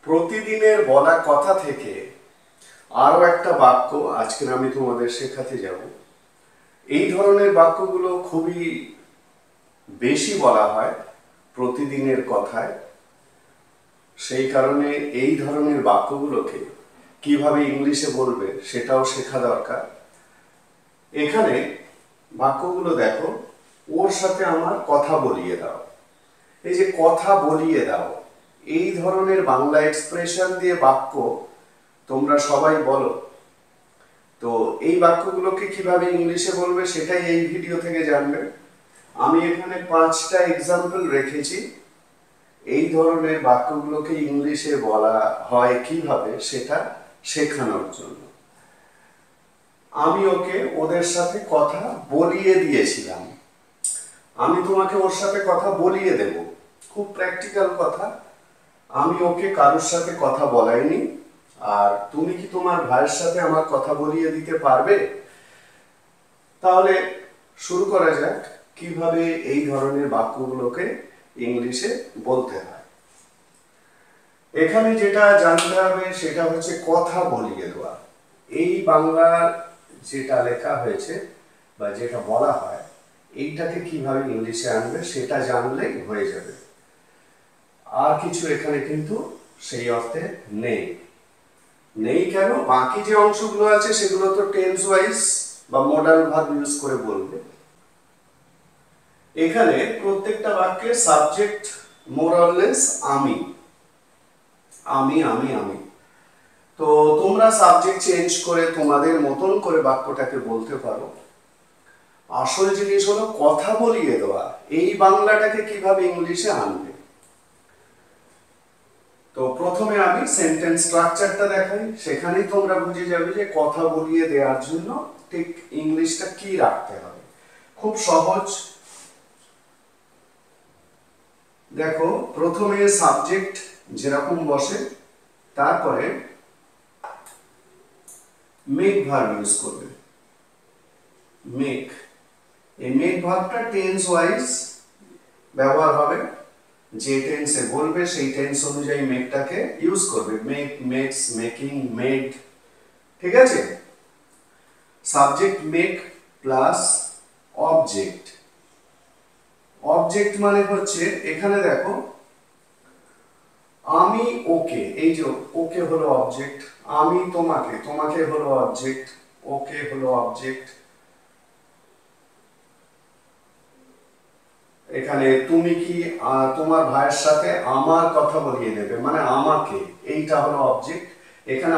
প্রতিদিনের বলা কথা থেকে আরো একটা বাক্য আজকে আমি তোমাদের শেখাতে যাব। এই ধরনের বাক্যগুলো খুবই বেশি বলা হয় প্রতিদিনের কথায়, সেই কারণে এই ধরনের বাক্যগুলোকে কিভাবে ইংলিশে বলবে সেটাও শেখা দরকার। এখানে বাক্যগুলো দেখো, ওর সাথে আমার কথা বলিয়ে দাও। এই যে কথা বলিয়ে দাও, এই ধরনের বাংলা এক্সপ্রেশন দিয়ে বাক্য তোমরা সবাই বলো। তো এই বাক্যগুলোকে কিভাবে ইংলিশে বলবে সেটাই এই ভিডিও থেকে জানবে। আমি এখানে 5টা এক্সাম্পল রেখেছি এই ধরনের বাক্যগুলোকে ইংলিশে বলা হয় কিভাবে সেটা শেখানোর জন্য। আমি ওকে ওদের সাথে কথা বলিয়ে দিয়েছিলাম। আমি তোমাকে ওর সাথে কথা বলিয়ে দেব, খুব প্র্যাকটিক্যাল কথা। আমি ওকে কারোর সাথে কথা বলাইনি। আর তুমি কি তোমার ভাইয়ের সাথে আমার কথা বলিয়ে দিতে পারবে? তাহলে শুরু করা যাক কিভাবে এই ধরনের বাক্যগুলোকে ইংলিশে বলতে হয়। এখানে যেটা জানতে হবে সেটা হচ্ছে কথা বলিয়ে দেওয়া। এই বাংলার যেটা লেখা হয়েছে বা যেটা বলা হয়, এইটাকে কিভাবে ইংলিশে আনবে সেটা জানলেই হয়ে যাবে। আর কিছু এখানে কিন্তু সেই অর্থে নেই। নেই কেন? বাকি যে অংশগুলো আছে সেগুলো তো টেন্স ওয়াইজ বা মডাল ভার্ব ইউজ করে বলবে। এখানে প্রত্যেকটা বাক্যে সাবজেক্ট মোর অর লেস আমি আমি আমি আমি। তো তোমরা সাবজেক্ট চেঞ্জ করে তোমাদের মতন করে বাক্যটাকে বলতে পারো। আসল জিনিস হলো কথা বলিয়ে দেওয়া। এই বাংলাটাকে কিভাবে ইংলিশে আনবে। তো প্রথমে আমি সেন্টেন্স স্ট্রাকচারটা দেখাই, সেখানেই তোমরা বুঝে যাবে যে কথা বলিয়ে দেওয়ার জন্য ঠিক ইংলিশটা কি রাখতে হবে। খুব সহজ। দেখো, প্রথমে সাবজেক্ট যেরকম বসে, তারপরে মেক ভার্ব ইউজ করবে। মেক, এই মেক ভার্বটা টেন্স ওয়াইজ ব্যবহার হবে। যে টেন্সে বলবে সেই টেন্স অনুযায়ী মেকটাকে ইউজ করবে। Make, makes, making, made. ঠিক আছে? Subject make plus object. Object মানে হচ্ছে, এখানে দেখো, আমি ওকে, এই যে ওকে হলো অবজেক্ট, আমি তোমাকে, তোমাকে হলো অবজেক্ট, ওকে হলো অবজেক্ট। এখানে তুমি কি তোমার ভাইয়ের সাথে আমার কথা বলিয়ে দেবে, মানে আমাকে, এইটা হলো অবজেক্ট। এখানে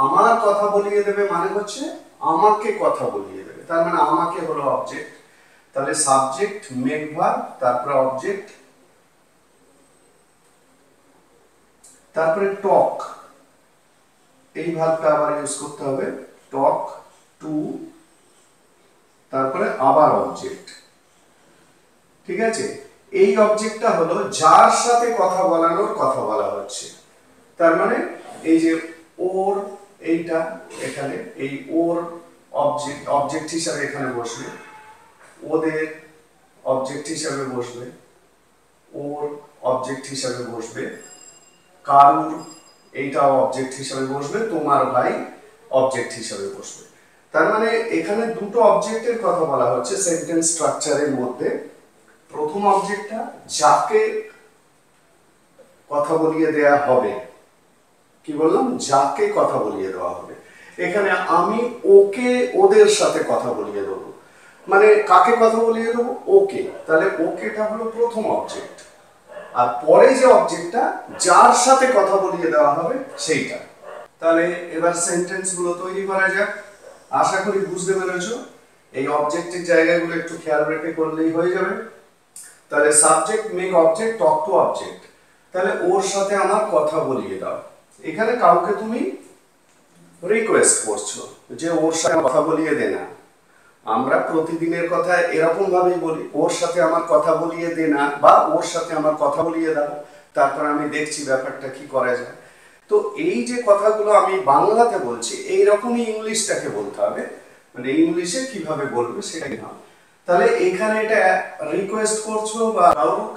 আমার কথা বলিয়ে দেবে মানে হচ্ছে আমাকে কথা বলিয়ে দেবে, তার মানে আমাকে হলো অবজেক্ট। তাহলে সাবজেক্ট মেক ভার্ব, তারপরে অবজেক্ট, তারপরে টক। এই ভার্বটা আবার ইউজ করতে হবে, টক টু, তারপরে আবার অবজেক্ট। ঠিক আছে? এই অবজেক্টটা হলো যার সাথে কথা বলানোর কথা বলা হচ্ছে। তার মানে এই যে ওর, এইটা এখানে এই ওর অবজেক্ট হিসাবে এখানে বসবে, ওদের অবজেক্ট হিসাবে বসবে, ওর অবজেক্ট হিসাবে বসবে, কারুর এইটাও অবজেক্ট হিসাবে বসবে, তোমার ভাই অবজেক্ট হিসাবে বসবে। তার মানে এখানে দুটো অবজেক্টের কথা বলা হচ্ছে সেন্টেন্স স্ট্রাকচারের মধ্যে। প্রথম অবজেক্টটা যাকে কথা বলিয়ে দেয়া হবে, কি বললাম? যাকে কথা বলিয়ে দেওয়া হবে। এখানে আমি ওকে ওদের সাথে কথা বলিয়ে দেবো, মানে কাকে কথা বলিয়ে দেবো? ওকে। তাহলে ওকেটা হলো প্রথম অবজেক্ট, আর পরে যে অবজেক্টটা যার সাথে কথা বলিয়ে দেওয়া হবে সেইটা। তাহলে এবার সেন্টেন্স গুলো তৈরি করা যাক। আশা করি বুঝতে পেরেছো। এই অবজেক্টের জায়গাগুলো একটু খেয়াল রেখে করলেই হয়ে যাবে। তাহলে subject make object talk to object. তাহলে ওর সাথে আমার কথা বলিয়ে দাও। এখানে কাউকে তুমি রিকোয়েস্ট করছো যে ওর সাথে কথা বলিয়ে দে না। আমরা প্রতিদিনের কথা এরকম ভাবেই বলি, ওর সাথে আমার কথা বলিয়ে দে না, বা ওর সাথে আমার কথা বলিয়ে দাও, তারপর আমি দেখছি ব্যাপারটা কি করা যায়। তো এই যে কথাগুলো আমি বাংলাতে বলছি, এইরকমই ইংলিশটাকে বলতে হবে, মানে ইংলিশে কিভাবে বলবে সেটাই না। তাহলে এখানে এটা রিকোয়েস্ট করছো বা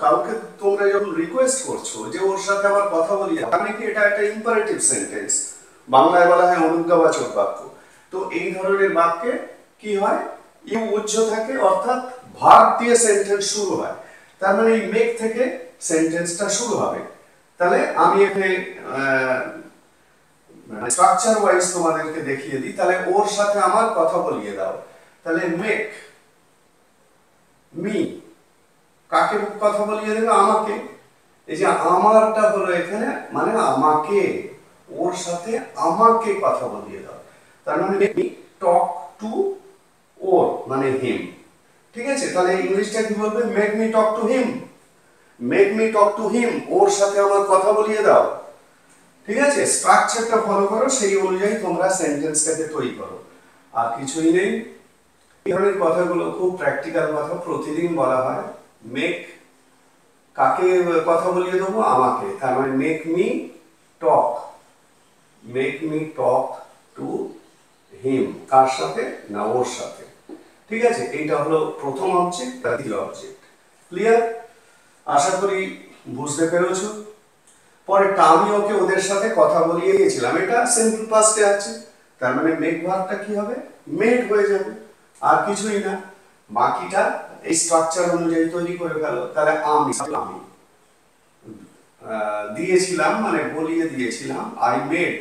কাউকে তোমরা যখন রিকোয়েস্ট করছো যে ওর সাথে আবার কথা বলি, মানে কি এটা একটা ইম্পারেটিভ সেন্টেন্স, বাংলায় বলা হয় অনুজ্ঞাবাচক বাক্য। তো এই ধরনের বাক্যে কি হয়, ইউ উজ্জ্ব থাকে, অর্থাৎ ভার্ব দিয়ে সেন্টেন্স শুরু হয়। তার মানে এই মেক থেকে সেন্টেন্সটা শুরু হবে। তাহলে আমি এখানে স্ট্রাকচার ওয়াইজ তোমাদেরকে দেখিয়ে দিই। তাহলে ওর সাথে আমার কথা বলিয়ে দাও। তাহলে মেক মি, কাকে কথা বলিয়ে দেবে? আমাকে। এই যে আমারটা হলো এখানে মানে আমাকে, ওর সাথে আমাকে কথা বলিয়ে দাও। তার মানে মেক মি টক টু ওর, মানে হিম। ঠিক আছে, তাহলে ইংলিশটা কি বলবে? Make me talk to him, make me talk to him, ওর সাথে আমার কথা বলিয়ে দাও। ঠিক আছে, স্ট্রাকচারটা ফলো করো, সেই অনুযায়ী তোমরা সেন্টেন্সটাকে তৈরি করো, আর কিছুই নেই। এই ধরনের কথাগুলো খুব প্র্যাকটিক্যাল কথা, প্রতিদিন বলা হয়। মেক, কাকে কথা বলিয়ে দেবো? আমাকে। তার মানে make me talk, make me talk to him, কার সাথে? না ওর সাথে। ঠিক আছে, এইটা হলো প্রথম অবজেক্ট, দ্বিতীয় অবজেক্ট। ক্লিয়ার? আশা করি বুঝতে পেরেছো। পরেরটা, আমি ওকে ওদের সাথে কথা বলিয়ে গিয়েছিলাম, এটা সিম্পল পাস্টে আছে। তার মানে মেক ভার্বটা কি হবে? মেড হয়ে যাবে, আর কিছুই না। বাকিটা এই স্ট্রাকচার অনুযায়ী তৈরি করে ফেলো। তাহলে আমি দিয়েছিলাম মানে বলিয়ে দিয়েছিলাম, আই মেড,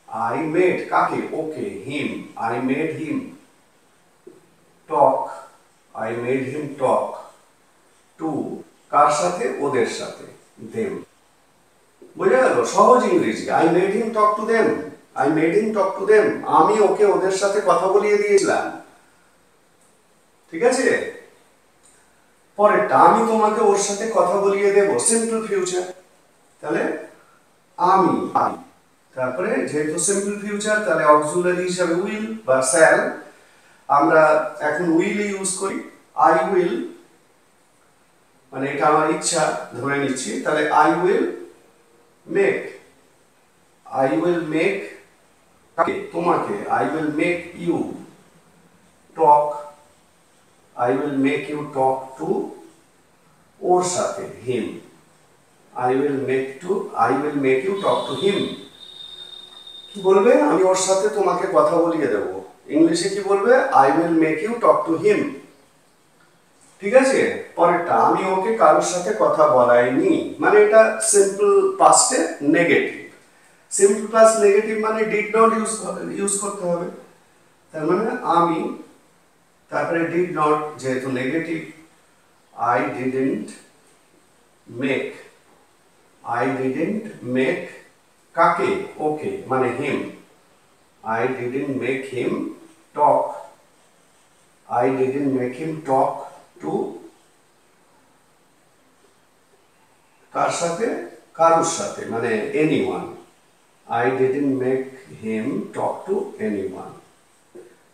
আই মেড কাকে? ওকে, him, I made him talk, I made him talk to, কার সাথে? ওদের সাথে, দেম। বুঝে গেল? সহজ ইংরেজি। I made him talk to them, I made him talk to them, আমি ওকে ওদের সাথে কথা বলিয়ে দিয়েছিলাম। ঠিক আছে, পরেরটা, আমি তোমাকে ওর সাথে কথা বলিয়ে দেব, সিম্পল ফিউচার। তাহলে আমি, তারপরে যেহেতু সিম্পল ফিউচার, তাহলে অক্সিলারি হিসাবে উইল বা শ্যাল। আমরা এখন উইল ইউজ করি। আই উইল, মানে এটা আমার ইচ্ছা ধরে নিচ্ছি। তাহলে I will make, I will make কাকে? তোমাকে। I will make you talk, I will make you talk to, ওর সাথে, him, I will make you talk to him. কি বলবে? আমি ওর সাথে তোমাকে কথা বলিয়ে দেব। ইংলিশে কি বলবে? I will make you talk to him. ঠিক আছে, পরেরটা, আমি ওকে কারোর সাথে কথা বলাইনি, মানে এটা সিম্পল পাস্টে নেগেটিভ। সিম্পল পাস্ট নেগেটিভ মানে ডিড নট ইউজ করতে হবে। তার মানে আমি, তারপরে ডিড নট, যেহেতু negative, I didn't make, I didn't make কাকে? ওকে, মানে him, I didn't make him talk, I didn't make him talk to, কার সাথে? কারোর সাথে, মানে anyone, I didn't make him talk to anyone.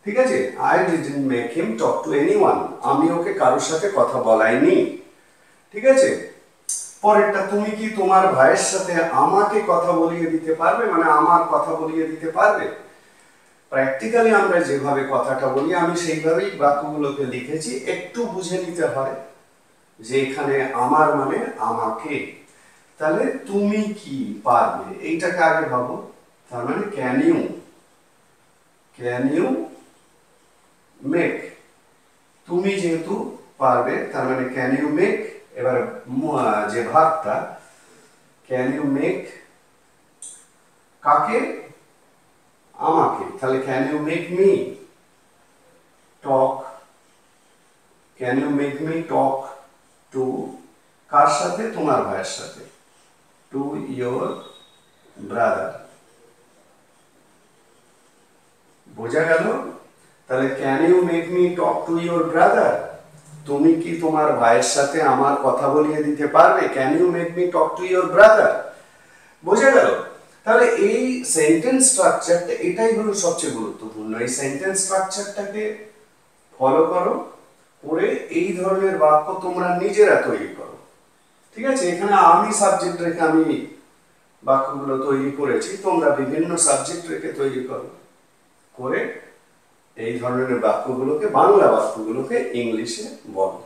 ঠিক আছে, I didn't make him talk to anyone, আমি ওকে কারোর সাথে কথা বলাইনি। ঠিক আছে, পরেরটা, তুমি কি তোমার ভাইয়ের সাথে আমাকে কথা বলিয়ে দিতে পারবে, মানে আমার কথা বলিয়ে দিতে পারবে। প্র্যাকটিক্যালি আমরা যেভাবে কথাটা বলি, আমি সেইভাবেই বাক্যগুলোকে লিখেছি। একটু বুঝে নিতে হয় যে এখানে আমার মানে আমাকে। তাহলে তুমি কি পারবে, এইটাকে আগে ভাবো। তার মানে ক্যান ইউ মেক, তুমি যেহেতু পারবে, তার মানে ক্যান ইউ মেক। এবার যে ভার্বটা, ক্যান ইউ মেক কাকে? আমাকে। তাহলে can you make me talk, can you make me talk to, কার সাথে? তোমার ভাইয়ের সাথে, টু ইয়োর ব্রাদার। বোঝা গেল? তাহলে can you make me talk to your brother, তুমি কি তোমার ভাইয়ের সাথে আমার কথা বলিয়ে দিতে পারবে? Can you make me talk to your brother. বোঝা গেল? তাহলে এই সেন্টেন্স স্ট্রাকচারটা, এটাই হলো সবচেয়ে গুরুত্বপূর্ণ। এই সেন্টেন্স স্ট্রাকচারটাকে ফলো করো, করে এই ধরনের বাক্য তোমরা নিজেরা তৈরি করো। ঠিক আছে, এখানে আমি সাবজেক্ট রেখে আমি বাক্যগুলো তৈরি করেছি, তোমরা বিভিন্ন সাবজেক্ট রেখে তৈরি করো, করে এই ধরনের বাক্যগুলোকে, বাংলা বাক্যগুলোকে ইংলিশে বলো।